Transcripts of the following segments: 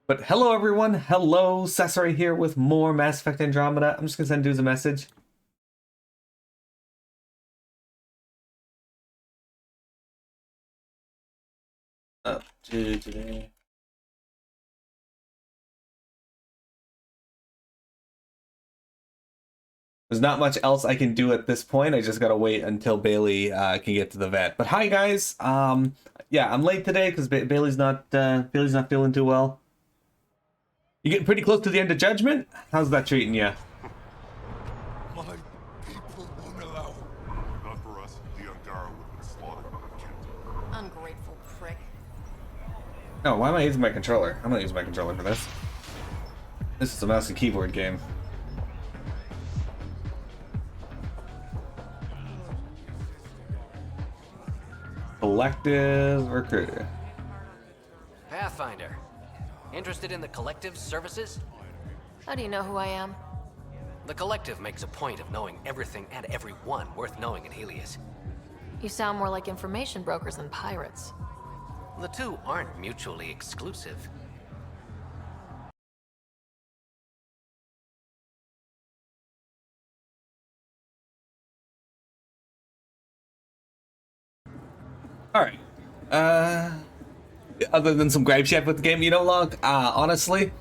But hello everyone, hello, Cesare here with more Mass Effect Andromeda. I'm just gonna send dudes a message. Up to today. There's not much else I can do at this point. I just gotta wait until Bailey can get to the vet. But hi guys, yeah, I'm late today because Bailey's not feeling too well. You getting pretty close to the end of Judgment? How's that treating you? My people won't allow. Not for us, the Angaran would have been slaughtered. Ungrateful prick. No, why am I using my controller? I'm not using my controller for this. This is a mouse and keyboard game. Collective recruiter. Pathfinder. Interested in the Collective's services? How do you know who I am? The Collective makes a point of knowing everything and everyone worth knowing in Helios. You sound more like information brokers than pirates. The two aren't mutually exclusive. Alright. Other than some gripes you have with the game, you know, Log, honestly,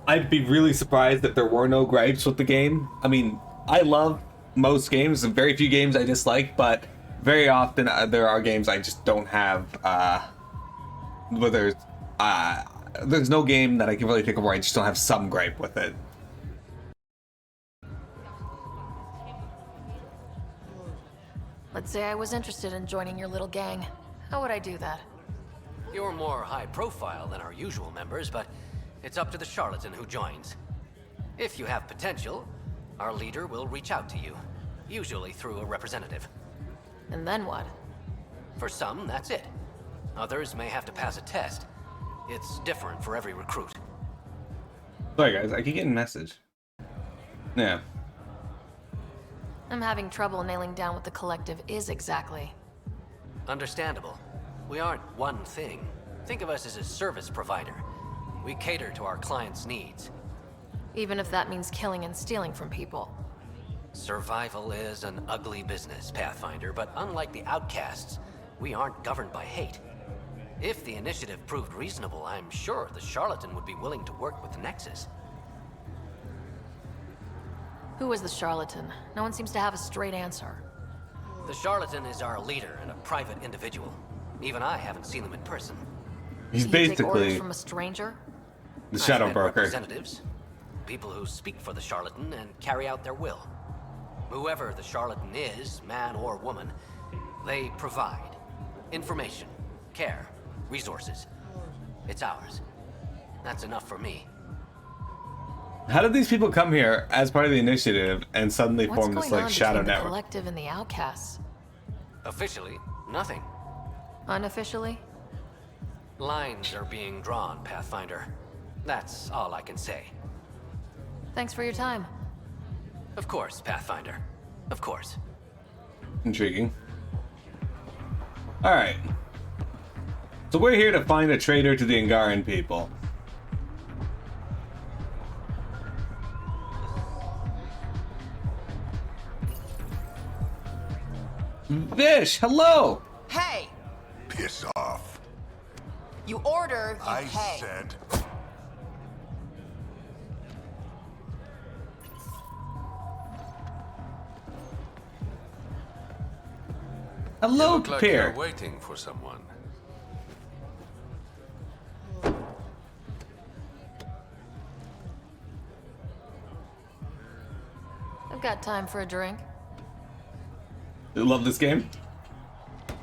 I'd be really surprised if there were no gripes with the game. I mean, I love most games, and very few games I dislike, but very often there are games I just don't have, whether there's no game that I can really think of where I just don't have some gripe with it. Let's say I was interested in joining your little gang. How would I do that? You're more high profile than our usual members, but it's up to the charlatan who joins. If you have potential, our leader will reach out to you, usually through a representative. And then what? For some, that's it. Others may have to pass a test. It's different for every recruit. Sorry guys, I keep getting a message. Yeah. I'm having trouble nailing down what the Collective is exactly. Understandable. We aren't one thing. Think of us as a service provider. We cater to our clients' needs. Even if that means killing and stealing from people. Survival is an ugly business, Pathfinder, but unlike the outcasts, we aren't governed by hate. If the initiative proved reasonable, I'm sure the charlatan would be willing to work with the Nexus. Who is the charlatan? No one seems to have a straight answer. The charlatan is our leader and a private individual. Even I haven't seen him in person. He's Do you take orders basically from a stranger? the I've shadow met broker. representatives, people who speak for the charlatan and carry out their will. Whoever the charlatan is, man or woman, they provide information, care, resources. It's ours. That's enough for me. How did these people come here as part of the initiative and suddenly What's form this going like on shadow between the network? Collective and the outcasts? Officially, nothing. Unofficially? Lines are being drawn, Pathfinder. That's all I can say. Thanks for your time. Of course, Pathfinder. Of course. Intriguing. Alright. So we're here to find a traitor to the Angaran people. Vish, hello! Hey! Piss off. You order, you I pay. said. Hello, Look like Pierre. you're waiting for someone. I've got time for a drink. You love this game?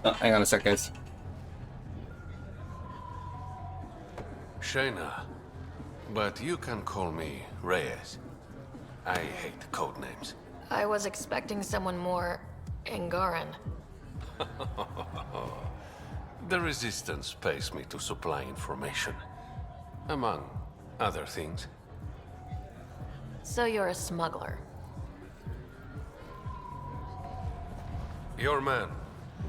Oh, hang on a sec, guys. Shayna. But you can call me Reyes. I hate code names. I was expecting someone more Angaran. The Resistance pays me to supply information. Among other things. So you're a smuggler. Your man,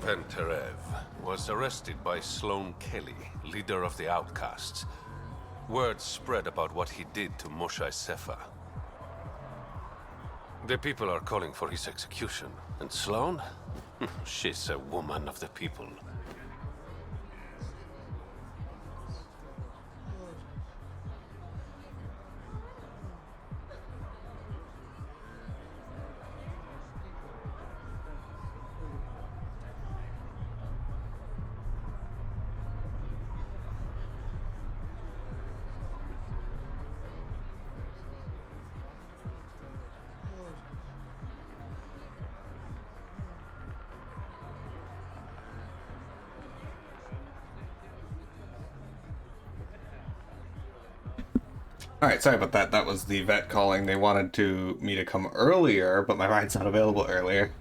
Venterev, was arrested by Sloane Kelly, leader of the Outcasts. Word spread about what he did to Moshe Sefa. The people are calling for his execution. And Sloane? She's a woman of the people. Alright, sorry about that. That was the vet calling. They wanted me to come earlier, but my ride's not available earlier.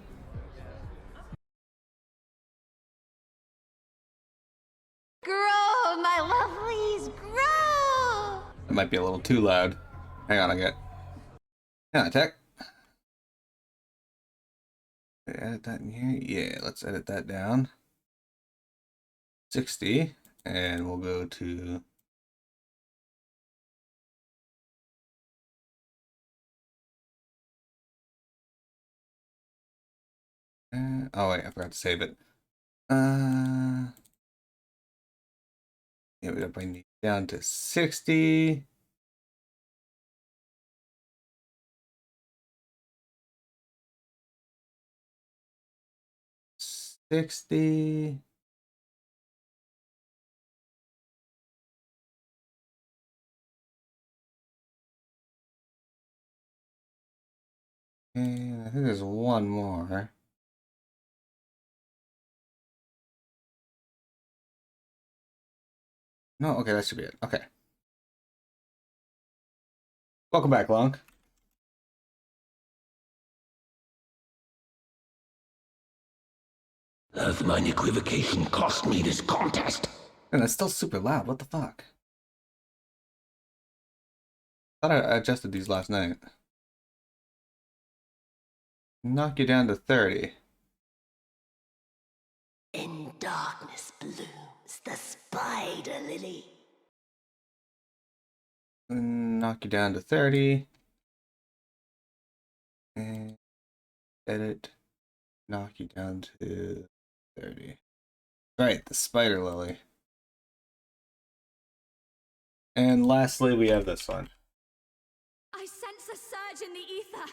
Grow, my lovelies, grow! It might be a little too loud. Hang on, hang on, tech. Edit that in here? Yeah, let's edit that down. 60, and we'll go to... oh wait, I forgot to save it. Yeah, we gotta bring these down to 60. And I think there's one more. No, okay, that should be it. Okay. Welcome back, Long. Earthmine equivocation cost me this contest. And it's still super loud. What the fuck? Thought I adjusted these last night. Knock you down to 30. In darkness blooms the spider lily. Knock you down to 30. And edit. Knock you down to 30. Right, the spider lily. And lastly, we have this one. I sense a surge in the ether.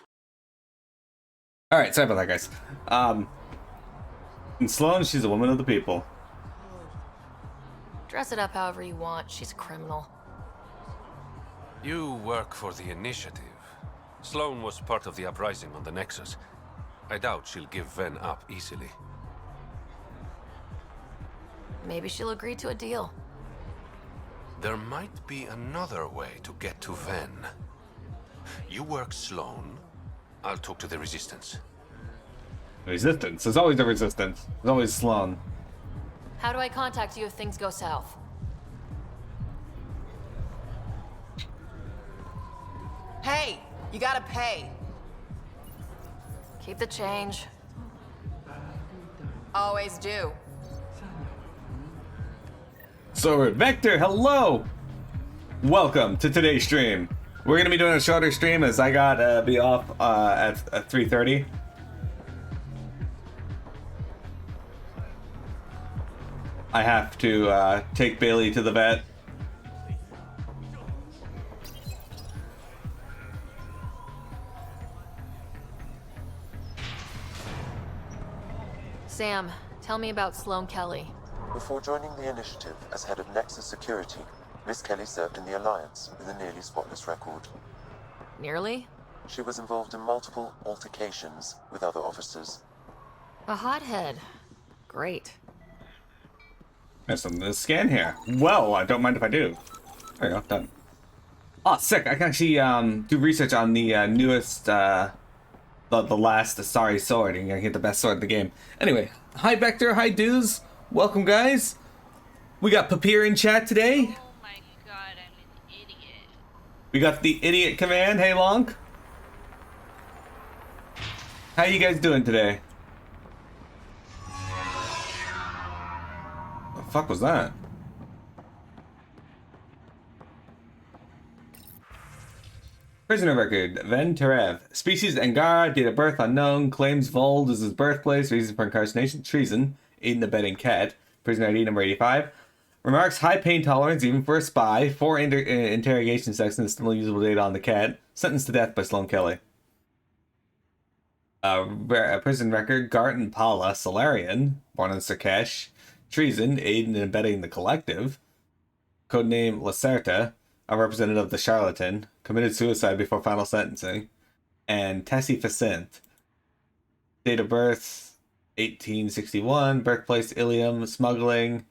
Alright, sorry about that, guys. And Sloane, she's a woman of the people. Dress it up however you want. She's a criminal. You work for the Initiative. Sloane was part of the uprising on the Nexus. I doubt she'll give Ven up easily. Maybe she'll agree to a deal. There might be another way to get to Ven. You work Sloane. I'll talk to the Resistance. Resistance? There's always a resistance. There's always Sloane. How do I contact you if things go south? Hey, you gotta pay. Keep the change. Always do. So, Vector, hello! Welcome to today's stream. We're gonna be doing a shorter stream as I got be off at 3:30. I have to take Bailey to the vet. Sam, tell me about Sloane Kelly. Before joining the Initiative as head of Nexus Security, Miss Kelly served in the Alliance with a nearly spotless record. Nearly? She was involved in multiple altercations with other officers. A hothead. Great. There's something to scan here. Well, I don't mind if I do. There you go, done. Oh, sick! I can actually do research on the newest, the last Asari sword, and get the best sword in the game. Anyway, hi Vector, hi dudes, welcome guys. We got Papier in chat today. Oh my god, I'm an idiot. We got the idiot command. Hey Long. How you guys doing today? What the fuck was that? Prisoner record. Ven Terev. Species Angara. Date of birth unknown. Claims Vold is his birthplace. Reason for incarceration. Treason. Aiding and abetting cat. Prisoner ID number 85. Remarks high pain tolerance even for a spy. 4 interrogation sections. Still usable data on the cat. Sentenced to death by Sloan Kelly. Prison record. Garton Pala. Solarian. Born in Sarkesh. Treason. Aiding and abetting the collective. Codename Lacerta. A representative of the Charlatan. Committed suicide before final sentencing. And Tessie Facint. Date of birth 1861. Birthplace Ilium. Smuggling.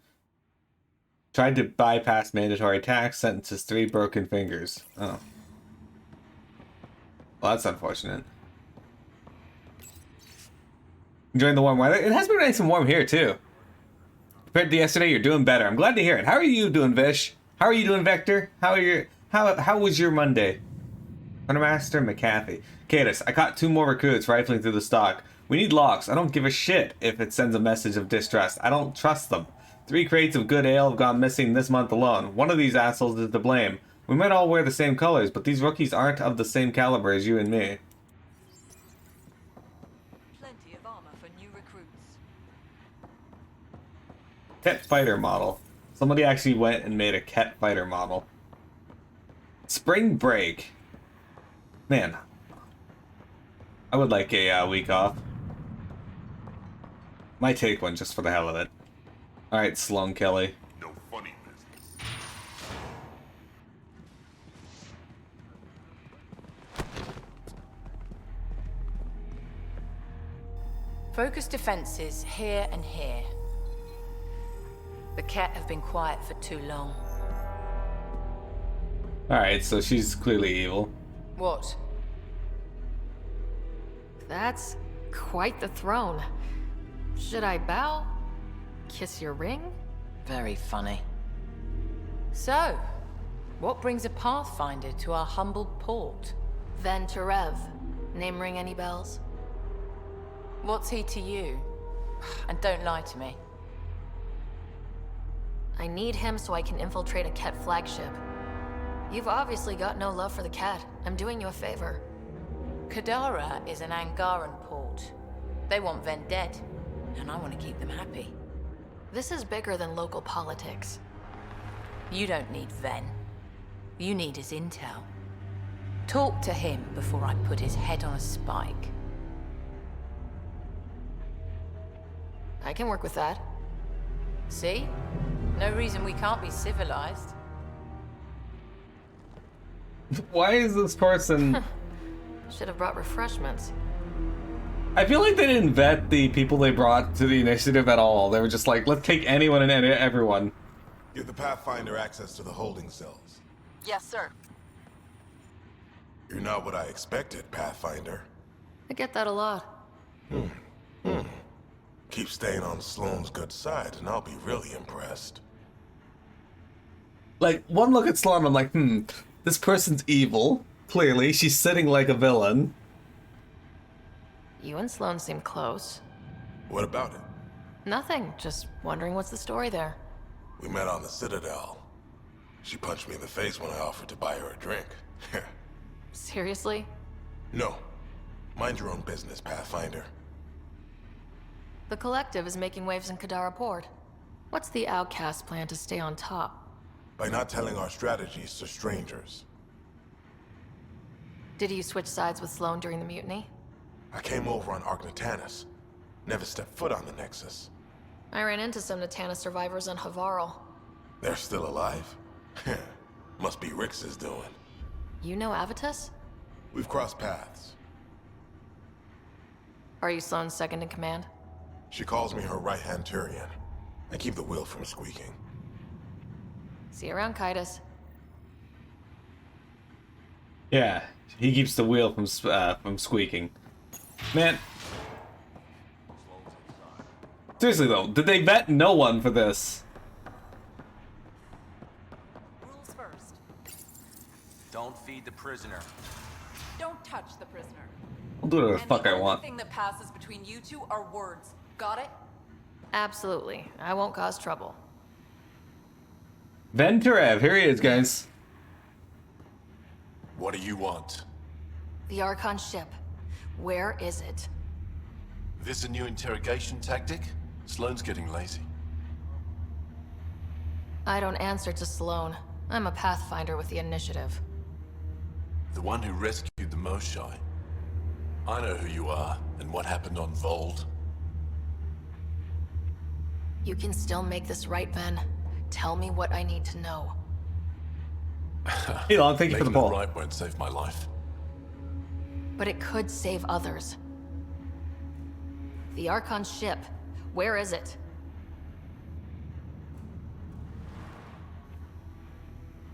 Tried to bypass mandatory tax. Sentences 3 broken fingers. Oh. Well, that's unfortunate. Enjoying the warm weather. It has been nice and warm here too. Compared to yesterday, you're doing better. I'm glad to hear it. How are you doing, Vish? How are you doing, Vector? How was your Monday? Huntermaster McAfee. Cadus, I caught 2 more recruits rifling through the stock. We need locks. I don't give a shit if it sends a message of distrust. I don't trust them. 3 crates of good ale have gone missing this month alone. One of these assholes is to blame. We might all wear the same colors, but these rookies aren't of the same caliber as you and me. Plenty of armor for new recruits. Ket fighter model. Somebody actually went and made a Ket fighter model. Spring break. Man, I would like a week off. Might take one just for the hell of it. Alright, Sloan Kelly. No funny business. Focus defenses here and here. The cat have been quiet for too long. Alright, so she's clearly evil. What? That's quite the throne. Should I bow? Kiss your ring? Very funny. So, what brings a Pathfinder to our humble port? Ven Terev. Name ring any bells? What's he to you? And don't lie to me. I need him so I can infiltrate a Ket flagship. You've obviously got no love for the cat. I'm doing you a favor. Kadara is an Angaran port. They want Ven dead, and I want to keep them happy. This is bigger than local politics. You don't need Ven. You need his intel. Talk to him before I put his head on a spike. I can work with that. See? No reason we can't be civilized. Why is this person... Should have brought refreshments. I feel like they didn't vet the people they brought to the initiative at all. They were just like, let's take anyone and everyone. Give the Pathfinder access to the holding cells. Yes, sir. You're not what I expected, Pathfinder. I get that a lot. Keep staying on Sloane's good side, and I'll be really impressed. Like, one look at Sloan, I'm like, this person's evil. Clearly, she's sitting like a villain. You and Sloan seem close. What about it? Nothing, just wondering what's the story there. We met on the Citadel. She punched me in the face when I offered to buy her a drink. Seriously? No. Mind your own business, Pathfinder. The Collective is making waves in Kadara Port. What's the Outcast plan to stay on top? By not telling our strategies to strangers. Did you switch sides with Sloan during the mutiny? I came over on Argnatanus. Never stepped foot on the Nexus. I ran into some Natana survivors on Havarl. They're still alive? Must be Rix's doing. You know Avitus? We've crossed paths. Are you Sloan's second in command? She calls me her right-hand Turian. I keep the wheel from squeaking. See you around, Kaitis. Yeah, he keeps the wheel from squeaking. Man. Seriously though, did they vet no one for this? Rules first. Don't feed the prisoner. Don't touch the prisoner. I'll do whatever the fuck I want. The only thing that passes between you two are words. Got it? Absolutely. I won't cause trouble. Ven Terev, here he is, guys. What do you want? The Archon ship. Where is it? This a new interrogation tactic? Sloane's getting lazy. I don't answer to Sloane. I'm a Pathfinder with the initiative. The one who rescued the Moshai. I know who you are, and what happened on Vold. You can still make this right, Ven. Tell me what I need to know. Hey, Long, thank you for the Making poll. it right won't save my life. But it could save others. The Archon ship. Where is it?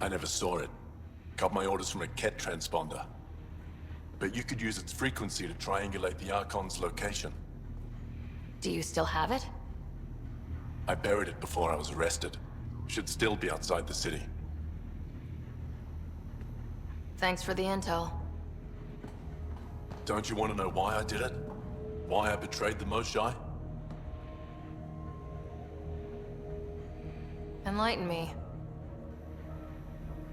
I never saw it. Got my orders from a Ket transponder. But you could use its frequency to triangulate the Archon's location. Do you still have it? I buried it before I was arrested. Should still be outside the city. Thanks for the intel. Don't you want to know why I did it? Why I betrayed the Moshai? Enlighten me.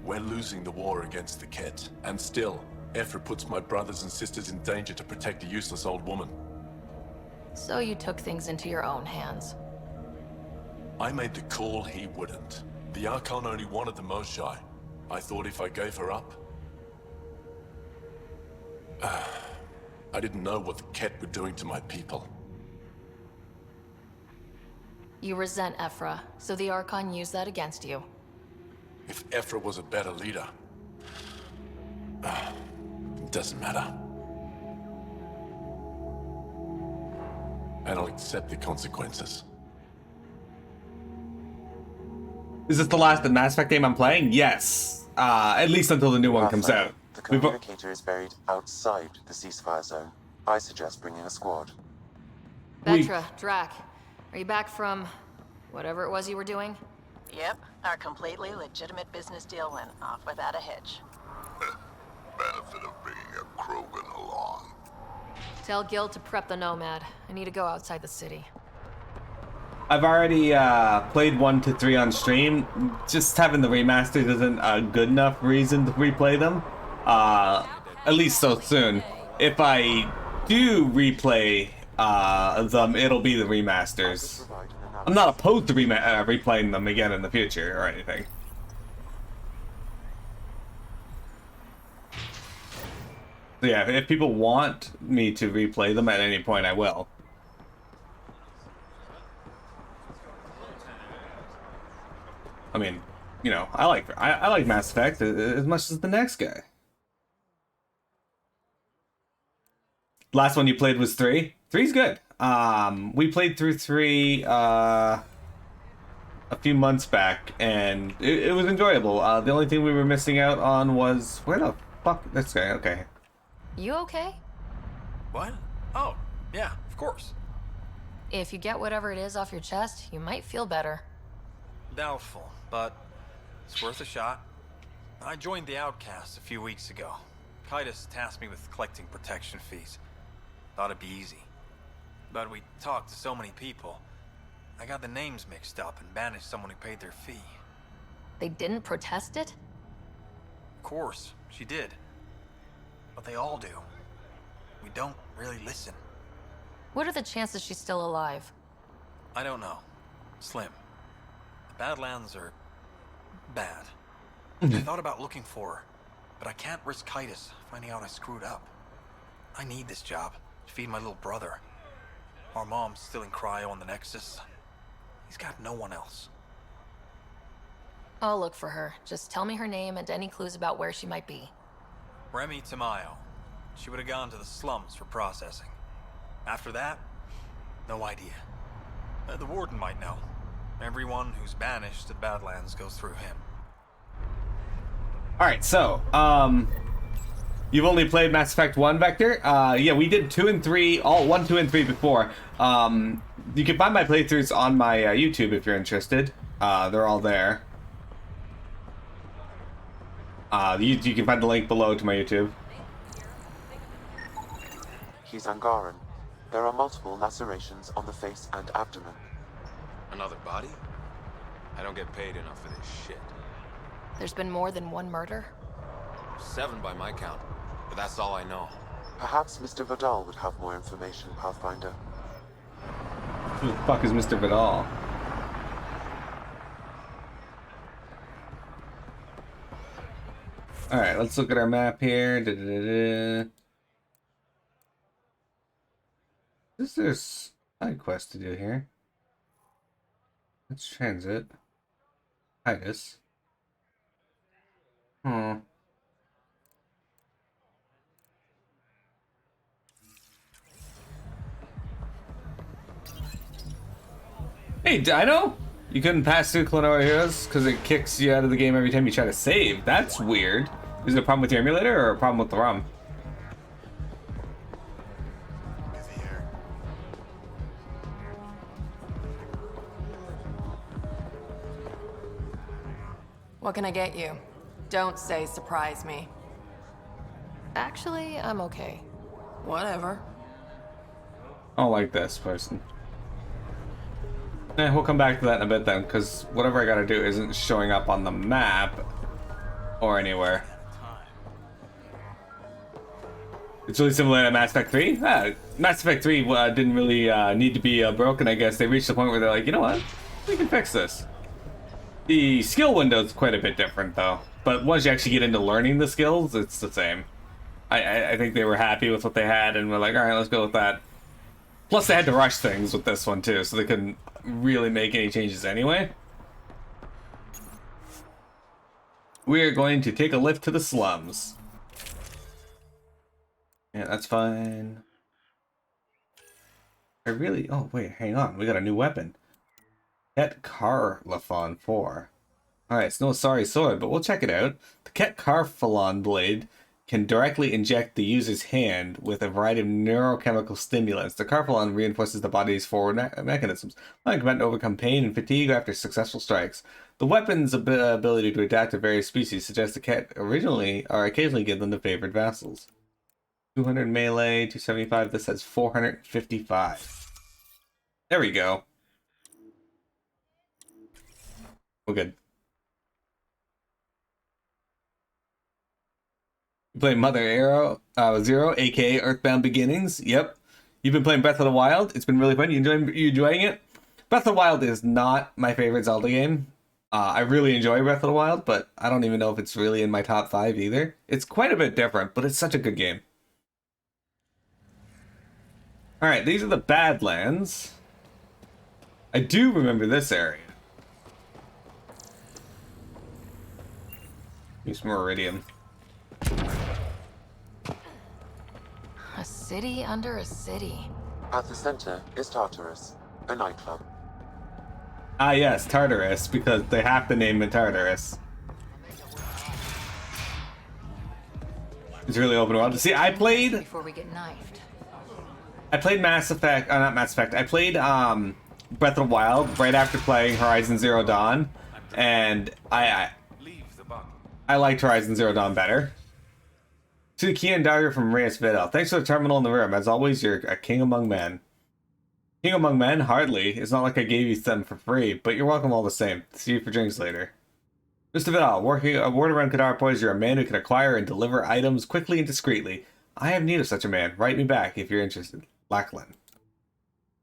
We're losing the war against the Ket, and still, Ephra puts my brothers and sisters in danger to protect a useless old woman. So you took things into your own hands. I made the call he wouldn't. The Archon only wanted the Moshai. I thought if I gave her up... I didn't know what the Ket were doing to my people. You resent Ephra, so the Archon used that against you. If Ephra was a better leader... it doesn't matter. And I'll accept the consequences. Is this the last Mass Effect game I'm playing? Yes. At least until the new one comes out. The communicator is buried outside the ceasefire zone. I suggest bringing a squad. Vetra, Drac, are you back from whatever it was you were doing? Yep, our completely legitimate business deal went off without a hitch. Benefit of bringing a Krogan along. Tell Gil to prep the Nomad. I need to go outside the city. I've already played 1 to 3 on stream. Just having the remasters isn't a good enough reason to replay them. At least so soon. If I do replay them, it'll be the remasters. I'm not opposed to replaying them again in the future or anything. So yeah, if people want me to replay them at any point, I will. I mean, you know, I like Mass Effect as much as the next guy. Last one you played was 3. 3's good. We played through 3 a few months back, and it was enjoyable. The only thing we were missing out on was where the fuck this guy? Okay. You okay? What? Oh, yeah, of course. If you get whatever it is off your chest, you might feel better. Doubtful, but it's worth a shot. I joined the Outcasts a few weeks ago. Titus tasked me with collecting protection fees. Thought it'd be easy. But we talked to so many people. I got the names mixed up and banished someone who paid their fee. They didn't protest it? Of course, she did. But they all do. We don't really listen. What are the chances she's still alive? I don't know. Slim. The Badlands are... bad. I thought about looking for her, but I can't risk Titus finding out I screwed up. I need this job to feed my little brother. Our mom's still in cryo on the Nexus. He's got no one else. I'll look for her. Just tell me her name and any clues about where she might be. Remy Tamayo. She would have gone to the slums for processing. After that, no idea. The Warden might know. Everyone who's banished to the Badlands goes through him. Alright, so, you've only played Mass Effect 1, Vector? Yeah, we did 2 and 3, all 1, 2, and 3 before. You can find my playthroughs on my YouTube if you're interested. They're all there. You can find the link below to my YouTube. He's Angaran. There are multiple lacerations on the face and abdomen. Another body? I don't get paid enough for this shit. There's been more than one murder? 7 by my count, but that's all I know. Perhaps Mr. Vidal would have more information, Pathfinder. Who the fuck is Mr. Vidal? Alright, let's look at our map here. Is there a side quest to do here? Let's transit. Titus. Hey, Dino! You couldn't pass through Clonora Heroes because it kicks you out of the game every time you try to save. That's weird. Is it a problem with your emulator or a problem with the ROM? What can I get you? Don't say surprise me. Actually, I'm okay. Whatever. I don't like this person. We'll come back to that in a bit then, because whatever I gotta do isn't showing up on the map or anywhere. It's really similar to Mass Effect 3. Mass Effect 3 didn't really need to be broken, I guess. They reached the point where they're like, you know what? We can fix this. The skill window is quite a bit different, though. But once you actually get into learning the skills, it's the same. I think they were happy with what they had, and we're like, alright, let's go with that. Plus, they had to rush things with this one, too, so they couldn't really make any changes anyway. We are going to take a lift to the slums. Yeah, that's fine. Oh, wait, hang on. We got a new weapon. Ket Karlafon 4. Alright, it's no sorry sword, but we'll check it out. The Ket Karlafon blade can directly inject the user's hand with a variety of neurochemical stimulants. The Karlafon reinforces the body's forward mechanisms, allowing combat to overcome pain and fatigue after successful strikes. The weapon's ability to adapt to various species suggests the Ket originally or occasionally give them to favored vassals. 200 melee, 275. This has 455. There we go. We're good. You play Mother Zero, aka Earthbound Beginnings. Yep. You've been playing Breath of the Wild. It's been really fun. You enjoying it? Breath of the Wild is not my favorite Zelda game. I really enjoy Breath of the Wild, but I don't even know if it's really in my top 5 either. It's quite a bit different, but it's such a good game. Alright, these are the Badlands. I do remember this area. Use more iridium. A city under a city. At the center is Tartarus, a nightclub. Ah yes, Tartarus, because they have to name it Tartarus. It's really open world. See, I played... Before we get knifed. I played Mass Effect, not Mass Effect, I played Breath of the Wild right after playing Horizon Zero Dawn, and I liked Horizon Zero Dawn better. To Kian Dagger from Reyes Vidal. Thanks for the terminal in the room. As always, you're a king among men. King among men? Hardly. It's not like I gave you them for free, but you're welcome all the same. See you for drinks later. Mr. Vidal, working a word around Kadara Port, you're a man who can acquire and deliver items quickly and discreetly. I have need of such a man. Write me back if you're interested. Lachlan.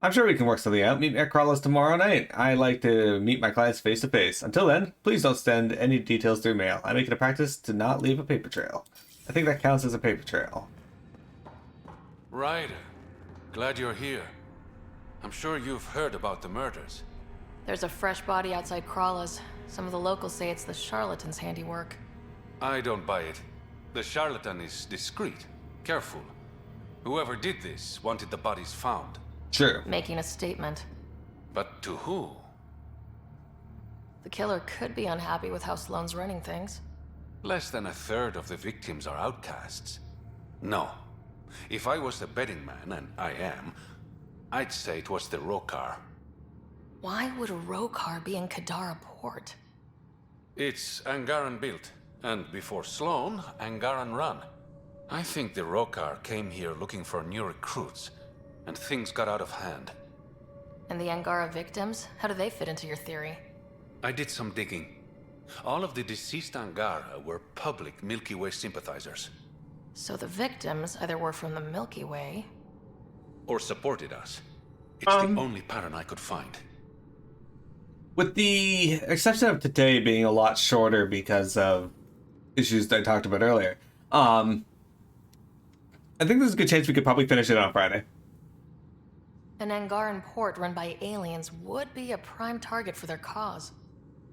I'm sure we can work something out. Meet me at Carlos tomorrow night. I like to meet my clients face to face. Until then, please don't send any details through mail. I make it a practice to not leave a paper trail. I think that counts as a paper trail. Ryder, glad you're here. I'm sure you've heard about the murders. There's a fresh body outside Krala's. Some of the locals say it's the charlatan's handiwork. I don't buy it. The charlatan is discreet, careful. Whoever did this wanted the bodies found. Sure. Making a statement. But to who? The killer could be unhappy with how Sloane's running things. Less than a third of the victims are outcasts. No. If I was the betting man, and I am, I'd say it was the Rokar. Why would a Rokar be in Kadara Port? It's Angaran built, and before Sloane, Angaran run. I think the Rokar came here looking for new recruits, and things got out of hand. And the Angara victims? How do they fit into your theory? I did some digging. All of the deceased Angara were public Milky Way sympathizers. So the victims either were from the Milky Way... Or supported us. It's the only pattern I could find. With the exception of today being a lot shorter because of issues that I talked about earlier, I think there's a good chance we could probably finish it on Friday. An Angaran port run by aliens would be a prime target for their cause.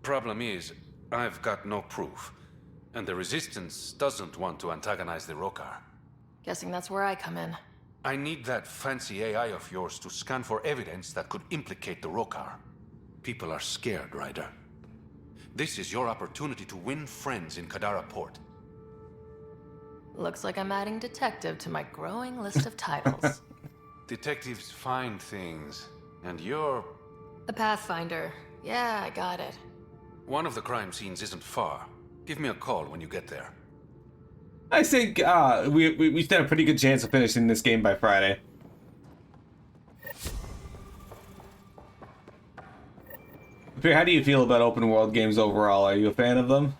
Problem is, I've got no proof. And the Resistance doesn't want to antagonize the Rokar. Guessing that's where I come in. I need that fancy AI of yours to scan for evidence that could implicate the Rokar. People are scared, Ryder. This is your opportunity to win friends in Kadara Port. Looks like I'm adding detective to my growing list of titles. Detectives find things, and you're... A Pathfinder. Yeah, I got it. One of the crime scenes isn't far. Give me a call when you get there. I think we stand a pretty good chance of finishing this game by Friday. How do you feel about open world games overall? Are you a fan of them?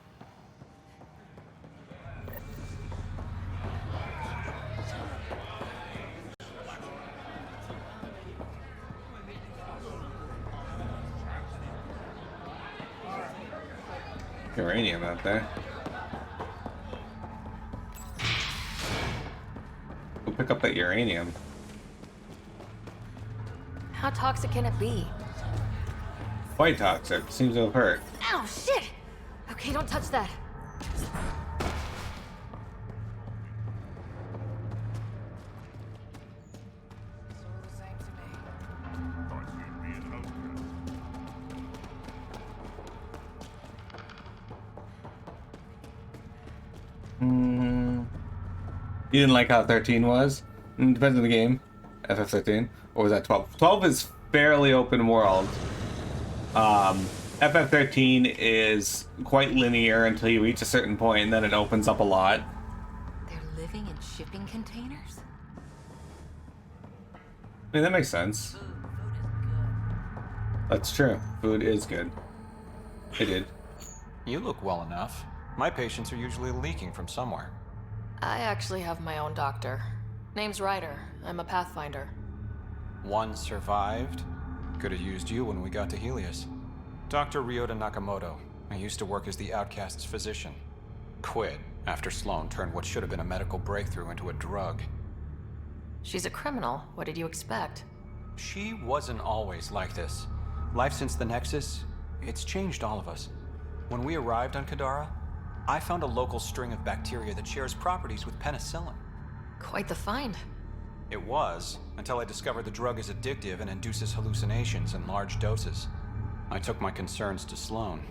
Uranium out there. Go pick up that uranium. How toxic can it be? Quite toxic. Seems to have hurt. Ow, shit! Okay, don't touch that. You didn't like how 13 was? Depends on the game. FF13. Or was that 12? 12 is fairly open world. FF13 is quite linear until you reach a certain point, and then it opens up a lot. They're living in shipping containers? I mean, that makes sense. That's true. Food is good. It did. You look well enough. My patients are usually leaking from somewhere. I actually have my own doctor. Name's Ryder. I'm a Pathfinder. One survived. Could have used you when we got to Helios. Dr. Ryota Nakamoto. I used to work as the Outcast's physician. Quit after Sloan turned what should have been a medical breakthrough into a drug. She's a criminal. What did you expect? She wasn't always like this. Life since the Nexus, it's changed all of us. When we arrived on Kadara, I found a local string of bacteria that shares properties with penicillin. Quite the find. It was, until I discovered the drug is addictive and induces hallucinations in large doses. I took my concerns to Sloan.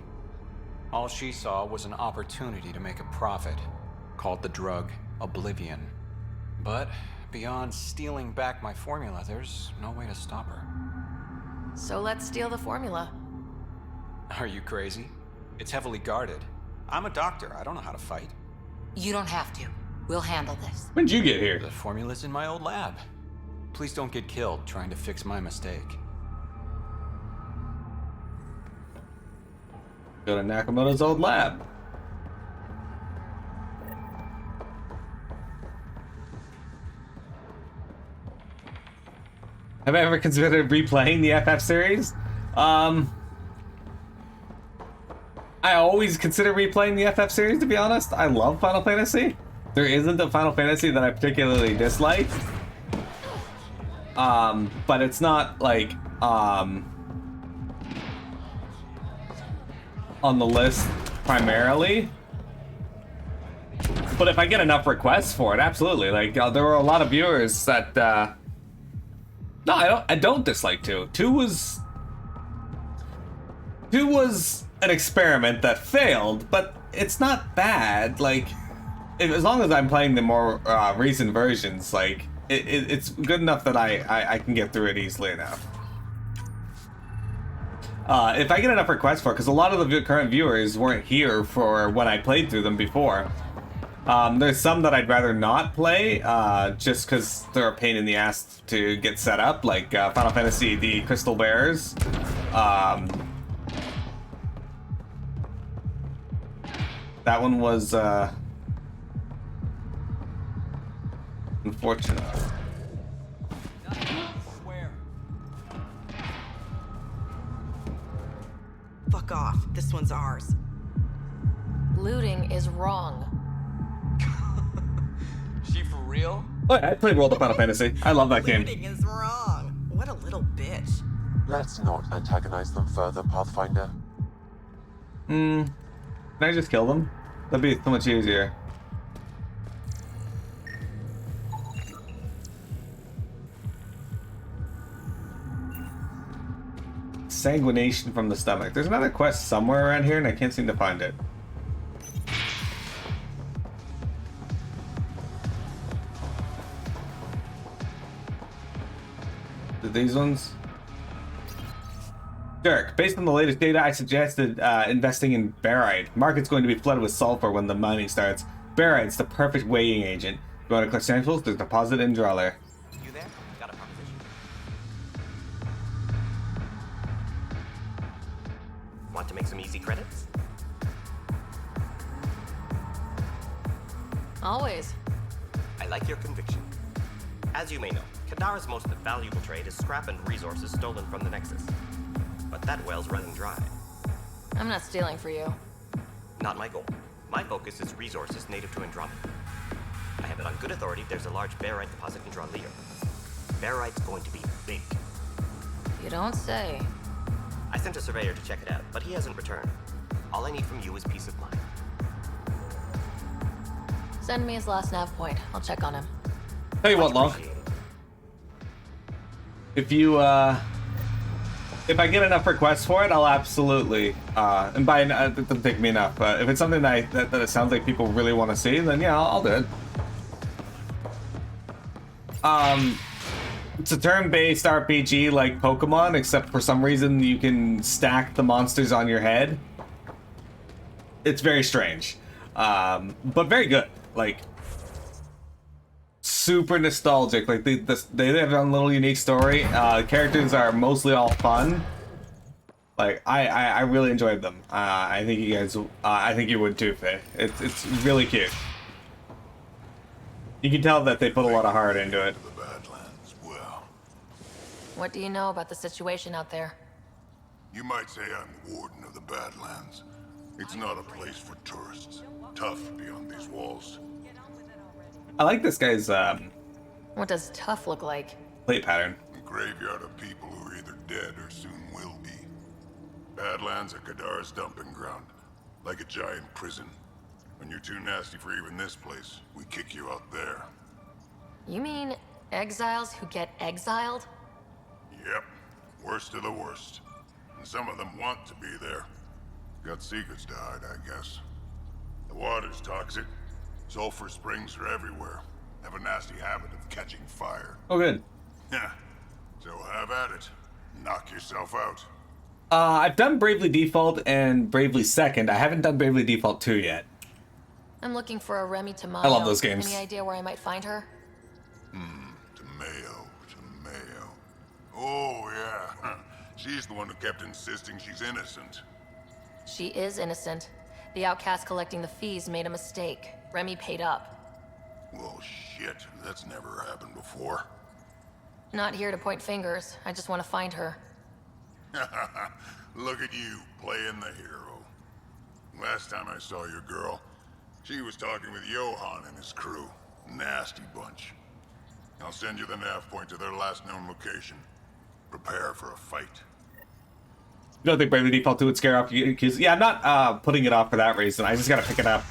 All she saw was an opportunity to make a profit, called the drug Oblivion. But beyond stealing back my formula, there's no way to stop her. So let's steal the formula. Are you crazy? It's heavily guarded. I'm a doctor. I don't know how to fight. You don't have to. We'll handle this. When'd you get here? The formula's in my old lab. Please don't get killed trying to fix my mistake. Go to Nakamoto's old lab. Have I ever considered replaying the FF series? I always consider replaying the FF series, to be honest. I love Final Fantasy. There isn't a Final Fantasy that I particularly dislike. But it's not like, on the list primarily. But if I get enough requests for it, absolutely. Like, there were a lot of viewers that, no, I don't dislike 2. 2 was an experiment that failed, but it's not bad. Like, as long as I'm playing the more recent versions, like it's good enough that I can get through it easily enough. If I get enough requests for it, because a lot of the current viewers weren't here for when I played through them before. There's some that I'd rather not play, just because they're a pain in the ass to get set up, like Final Fantasy the Crystal Bearers. That one was unfortunate. Fuck off. This one's ours. Looting is wrong. She for real? Oh, yeah, I played World of Final Fantasy. I love that game. Looting is wrong. What a little bitch. Let's not antagonize them further, Pathfinder. Can I just kill them? That'd be so much easier. Sanguination from the stomach. There's another quest somewhere around here and I can't seem to find it. These ones? Dirk, based on the latest data, I suggested investing in barite. Market's going to be flooded with sulfur when the mining starts. Barite's the perfect weighing agent. You want to collect samples? There's deposit in Drawler. You there? Got a proposition. Want to make some easy credits? Always. I like your conviction. As you may know, Kadara's most valuable trade is scrap and resources stolen from the Nexus. But that well's running dry. I'm not stealing for you. Not my goal. My focus is resources native to Andromeda. I have it on good authority there's a large barite deposit in Drawler. Barite's going to be big. You don't say. I sent a surveyor to check it out, but he hasn't returned. All I need from you is peace of mind. Send me his last nav point. I'll check on him. Tell you what, Long. If you, if I get enough requests for it, I'll absolutely, and by it doesn't take me enough, but if it's something that it sounds like people really want to see, then yeah, I'll do it. It's a turn-based RPG like Pokemon, except for some reason you can stack the monsters on your head. It's very strange, but very good. Like, super nostalgic. Like they have their own little unique story. Characters are mostly all fun. Like I really enjoyed them. I think you guys, I think you would too, Faye. It's really cute. You can tell that they put a lot of heart into it. What do you know about the situation out there? You might say I'm the warden of the Badlands. It's not a place for tourists. Tough beyond these walls. I like this guy's What does tough look like? plate pattern. A graveyard of people who are either dead or soon will be. Badlands are Kadara's dumping ground, like a giant prison. When you're too nasty for even this place, we kick you out there. You mean exiles who get exiled? Yep, worst of the worst. And some of them want to be there. Got secrets to hide, I guess. The water's toxic. Sulfur springs are everywhere. Have a nasty habit of catching fire. Oh, good. Yeah. So have at it. Knock yourself out. I've done Bravely Default and Bravely Second. I haven't done Bravely Default 2 yet. I'm looking for a Remy Tamayo. I love those games. Any idea where I might find her? Tamayo. Oh, yeah. She's the one who kept insisting she's innocent. She is innocent. The outcast collecting the fees made a mistake. Remy paid up. Well, shit. That's never happened before. Not here to point fingers. I just want to find her. Look at you, playing the hero. Last time I saw your girl, she was talking with Johan and his crew. Nasty bunch. I'll send you the nav point to their last known location. Prepare for a fight. You don't think Bravely Default 2 would scare off you? Because, yeah, I'm not putting it off for that reason. I just gotta pick it up.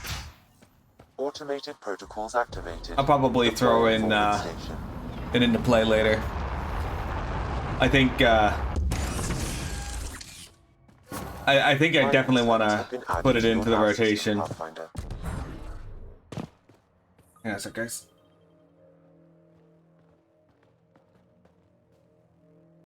Automated protocols activated. I'll probably throw in it into play later. I think I think I definitely want to put it into the rotation. Yeah, so guys.